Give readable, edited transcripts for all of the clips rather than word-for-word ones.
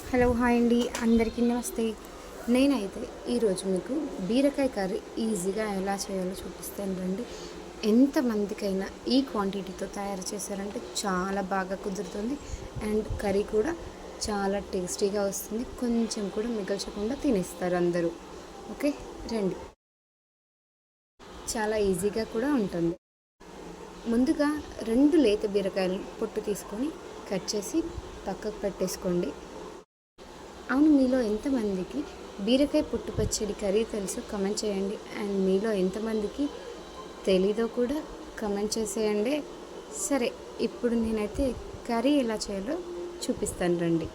Hello hi అండి, అందరికీ నమస్తే. నేనైతే ఈరోజు మీకు బీరకాయ కర్రీ ఈజీగా ఎలా చేయాలో చూపిస్తాను రండి. ఎంతమందికైనా ఈ క్వాంటిటీతో తయారు చేశారంటే చాలా బాగా కుదురుతుంది అండ్ కర్రీ కూడా చాలా టేస్టీగా వస్తుంది. కొంచెం కూడా మిగల్చకుండా తినేస్తారు అందరూ. ఓకే రండి, చాలా ఈజీగా కూడా ఉంటుంది. ముందుగా 2 లేత బీరకాయలు పొట్టు తీసుకొని కట్ చేసి పక్కకు పెట్టేసుకోండి. అవును, మీలో ఎంతమందికి బీరకాయ పుట్టు పచ్చడి కర్రీ తెలుసో కమెంట్ చేయండి. అండ్ మీలో ఎంతమందికి తెలీదో కూడా కమెంట్ చేసేయండి. సరే, ఇప్పుడు నేనైతే కర్రీ ఎలా చేయాలో చూపిస్తాను రండి.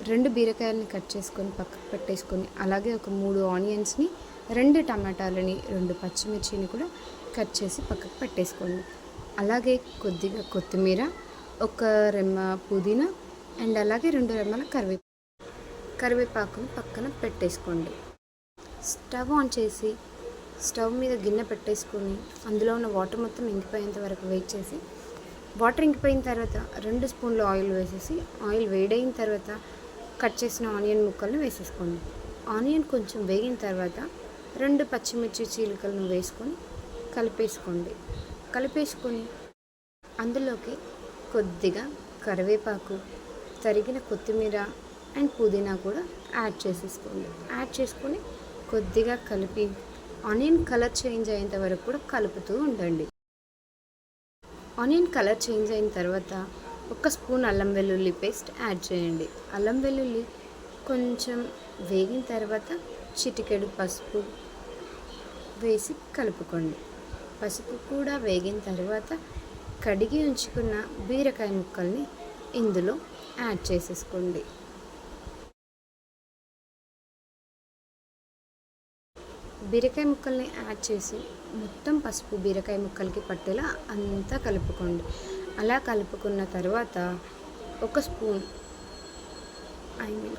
2 బీరకాయలని కట్ చేసుకొని పక్కకు పెట్టేసుకొని, అలాగే ఒక 3 ఆనియన్స్ని, 2 టమాటాలని, 2 పచ్చిమిర్చిని కూడా కట్ చేసి పక్కకు పెట్టేసుకోండి. అలాగే కొద్దిగా కొత్తిమీర, ఒక రెమ్మ పుదీనా అండ్ అలాగే 2 రెమ్మల కరివేపాకుని పక్కన పెట్టేసుకోండి. స్టవ్ ఆన్ చేసి స్టవ్ మీద గిన్నె పెట్టేసుకొని అందులో ఉన్న వాటర్ మొత్తం ఇంకిపోయేంత వరకు వెయిట్ చేసి, వాటర్ ఇంకిపోయిన తర్వాత 2 స్పూన్లు ఆయిల్ వేసేసి, ఆయిల్ వేడైన తర్వాత కట్ చేసిన ఆనియన్ ముక్కలను వేసేసుకోండి. ఆనియన్ కొంచెం వేగిన తర్వాత 2 పచ్చిమిర్చి చీలికలను వేసుకొని కలిపేసుకొని అందులోకి కొద్దిగా కరివేపాకు, తరిగిన కొత్తిమీర అండ్ పుదీనా కూడా యాడ్ చేసుకొని కొద్దిగా కలిపి ఆనియన్ కలర్ చేంజ్ అయ్యేంత వరకు కూడా కలుపుతూ ఉండండి. ఆనియన్ కలర్ చేంజ్ అయిన తర్వాత 1 స్పూన్ అల్లం వెల్లుల్లి పేస్ట్ యాడ్ చేయండి. అల్లం వెల్లుల్లి కొంచెం వేగిన తర్వాత చిటికెడు పసుపు వేసి కలుపుకోండి. పసుపు కూడా వేగిన తర్వాత కడిగి ఉంచుకున్న బీరకాయ ముక్కల్ని ఇందులో యాడ్ చేసేసుకోండి. బీరకాయ ముక్కల్ని యాడ్ చేసి మొత్తం పసుపు బీరకాయ ముక్కలకి పట్టేలా అంతా కలుపుకోండి. అలా కలుపుకున్న తర్వాత 1 స్పూన్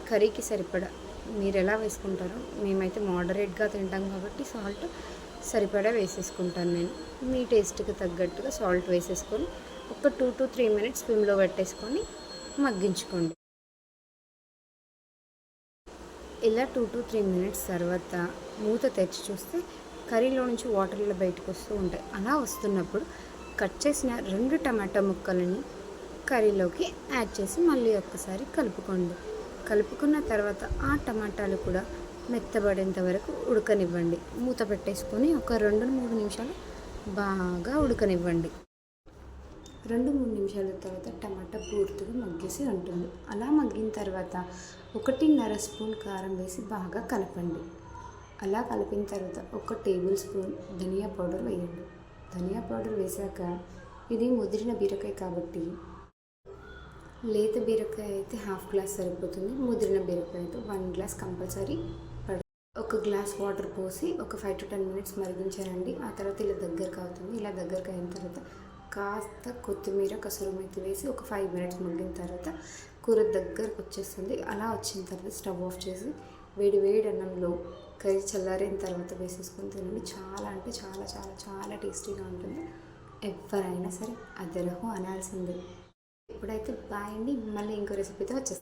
కర్రీకి సరిపడా, మీరు ఎలా వేసుకుంటారో, మేమైతే మోడరేట్గా తింటాం కాబట్టి సాల్ట్ సరిపడా వేసేసుకుంటాను నేను. మీ టేస్ట్కి తగ్గట్టుగా సాల్ట్ వేసేసుకొని ఒక 2 to 3 మినిట్స్ స్విమ్లో పెట్టేసుకొని మగ్గించుకోండి. ఇలా 2 to 3 మినిట్స్ తర్వాత మూత తెచ్చి చూస్తే కర్రీలో నుంచి వాటర్లో బయటకు వస్తూ ఉంటాయి. అలా వస్తున్నప్పుడు కట్ చేసిన 2 టమాటా ముక్కలని కర్రీలోకి యాడ్ చేసి మళ్ళీ ఒక్కసారి కలుపుకున్న తర్వాత ఆ టమాటాలు కూడా మెత్తబడేంత వరకు ఉడకనివ్వండి. మూత పెట్టేసుకొని ఒక 2-3 నిమిషాలు బాగా ఉడకనివ్వండి. 2-3 నిమిషాల తర్వాత టమాటా పూర్తిగా మగ్గేసి ఉంటుంది. అలా మగ్గిన తర్వాత 1.5 స్పూన్ కారం వేసి బాగా కలపండి. అలా కలిపిన తర్వాత 1 టేబుల్ స్పూన్ ధనియా పౌడర్ వేయండి. ధనియా పౌడర్ వేసాక, ఇది ముదిరిన బీరకాయ కాబట్టి లేత బీరకాయ అయితే 1/2 గ్లాస్ సరిపోతుంది. ముదిరిన బీరకాయ అయితే 1 గ్లాస్ కంపల్సరీ. 1 గ్లాస్ వాటర్ పోసి ఒక 5 to 10 మినిట్స్ మరిగించారండి. ఆ తర్వాత ఇలా దగ్గరకు అవుతుంది. ఇలా దగ్గరకు అయిన తర్వాత కాస్త కొత్తిమీర, కసూరి మేతి వేసి ఒక 5 మినిట్స్ మగ్గిన తర్వాత కూర దగ్గరకు వచ్చేస్తుంది. అలా వచ్చిన తర్వాత స్టవ్ ఆఫ్ చేసి వేడి అన్నంలో కర్రీ చల్లారిన తర్వాత వేసేసుకొని తినండి. చాలా అంటే చాలా చాలా చాలా టేస్టీగా ఉంటుంది. ఎవరైనా సరే అదరహం అనాల్సిందే. ఇప్పుడైతే బాయ్ అండి, మళ్ళీ ఇంకో రెసిపీతో వచ్చేస్తాను.